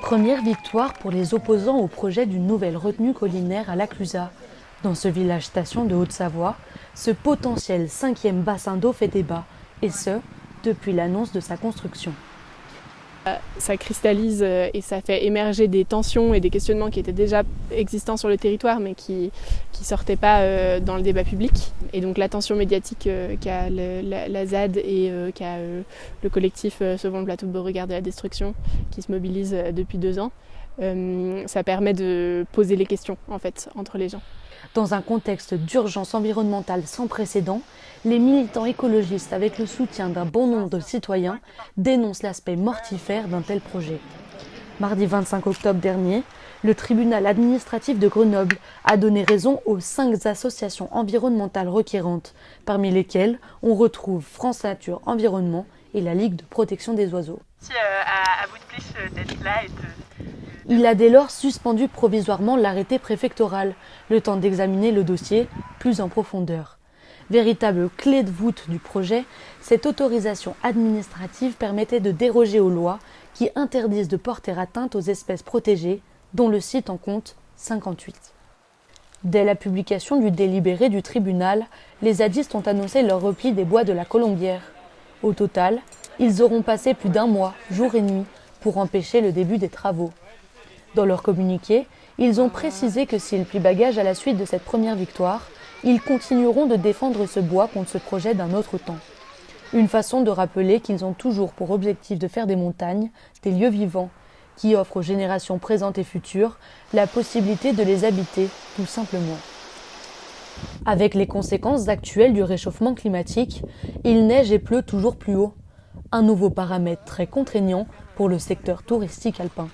Première victoire pour les opposants au projet d'une nouvelle retenue collinaire à La Clusaz. Dans ce village-station de Haute-Savoie, ce potentiel 5e bassin d'eau fait débat, et ce, depuis l'annonce de sa construction. Ça cristallise et ça fait émerger des tensions et des questionnements qui étaient déjà existants sur le territoire mais qui sortaient pas dans le débat public. Et donc l'attention médiatique qu'a la ZAD et qu'a le collectif Sauvons le plateau de Beauregard de la destruction qui se mobilise depuis 2 ans, ça permet de poser les questions en fait entre les gens. Dans un contexte d'urgence environnementale sans précédent, les militants écologistes, avec le soutien d'un bon nombre de citoyens, dénoncent l'aspect mortifère d'un tel projet. Mardi 25 octobre dernier, le tribunal administratif de Grenoble a donné raison aux 5 associations environnementales requérantes, parmi lesquelles on retrouve France Nature Environnement et la Ligue de protection des oiseaux. À vous de plus d'être là et Il a dès lors suspendu provisoirement l'arrêté préfectoral, le temps d'examiner le dossier plus en profondeur. Véritable clé de voûte du projet, cette autorisation administrative permettait de déroger aux lois qui interdisent de porter atteinte aux espèces protégées, dont le site en compte 58. Dès la publication du délibéré du tribunal, les zadistes ont annoncé leur repli des bois de la Colombière. Au total, ils auront passé plus d'1 mois, jour et nuit, pour empêcher le début des travaux. Dans leur communiqué, ils ont précisé que s'ils plient bagage à la suite de cette première victoire, ils continueront de défendre ce bois contre ce projet d'un autre temps. Une façon de rappeler qu'ils ont toujours pour objectif de faire des montagnes, des lieux vivants, qui offrent aux générations présentes et futures la possibilité de les habiter, tout simplement. Avec les conséquences actuelles du réchauffement climatique, il neige et pleut toujours plus haut. Un nouveau paramètre très contraignant pour le secteur touristique alpin.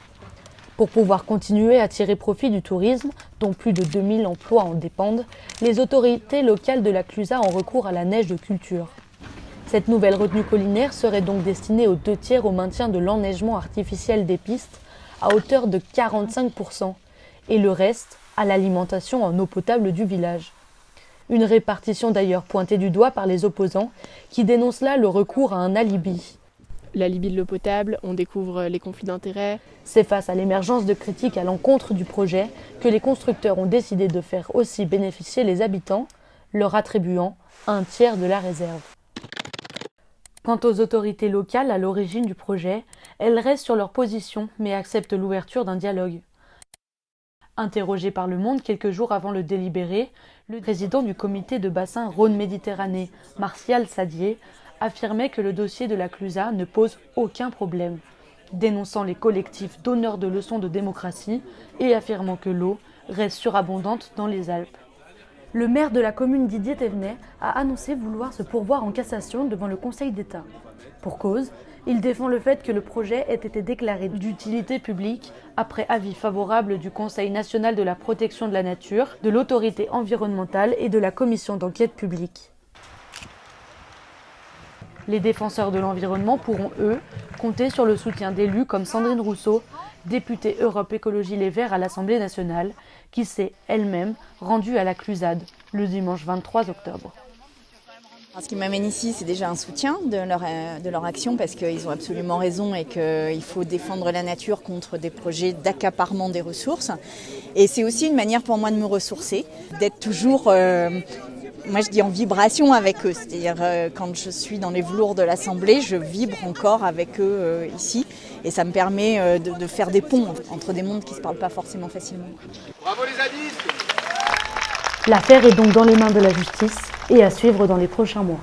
Pour pouvoir continuer à tirer profit du tourisme, dont plus de 2000 emplois en dépendent, les autorités locales de la Clusaz ont recours à la neige de culture. Cette nouvelle retenue collinaire serait donc destinée aux 2/3 au maintien de l'enneigement artificiel des pistes, à hauteur de 45%, et le reste à l'alimentation en eau potable du village. Une répartition d'ailleurs pointée du doigt par les opposants, qui dénoncent là le recours à un alibi. L'alibi de l'eau potable, on découvre les conflits d'intérêts. C'est face à l'émergence de critiques à l'encontre du projet que les constructeurs ont décidé de faire aussi bénéficier les habitants, leur attribuant 1/3 de la réserve. Quant aux autorités locales à l'origine du projet, elles restent sur leur position mais acceptent l'ouverture d'un dialogue. Interrogé par Le Monde quelques jours avant le délibéré, le président du comité de bassin Rhône-Méditerranée, Martial Sadier, affirmait que le dossier de la Clusaz ne pose aucun problème, dénonçant les collectifs donneurs de leçons de démocratie et affirmant que l'eau reste surabondante dans les Alpes. Le maire de la commune Didier Thévenet a annoncé vouloir se pourvoir en cassation devant le Conseil d'État. Pour cause, il défend le fait que le projet ait été déclaré d'utilité publique après avis favorable du Conseil national de la protection de la nature, de l'autorité environnementale et de la commission d'enquête publique. Les défenseurs de l'environnement pourront, eux, compter sur le soutien d'élus comme Sandrine Rousseau, députée Europe Écologie Les Verts à l'Assemblée nationale, qui s'est elle-même rendue à la Clusaz le dimanche 23 octobre. Ce qui m'amène ici, c'est déjà un soutien de leur action parce qu'ils ont absolument raison et qu'il faut défendre la nature contre des projets d'accaparement des ressources. Et c'est aussi une manière pour moi de me ressourcer, d'être toujours... moi je dis en vibration avec eux, c'est-à-dire quand je suis dans les velours de l'Assemblée, je vibre encore avec eux ici et ça me permet de faire des ponts entre des mondes qui ne se parlent pas forcément facilement. Bravo les zadistes! L'affaire est donc dans les mains de la justice et à suivre dans les prochains mois.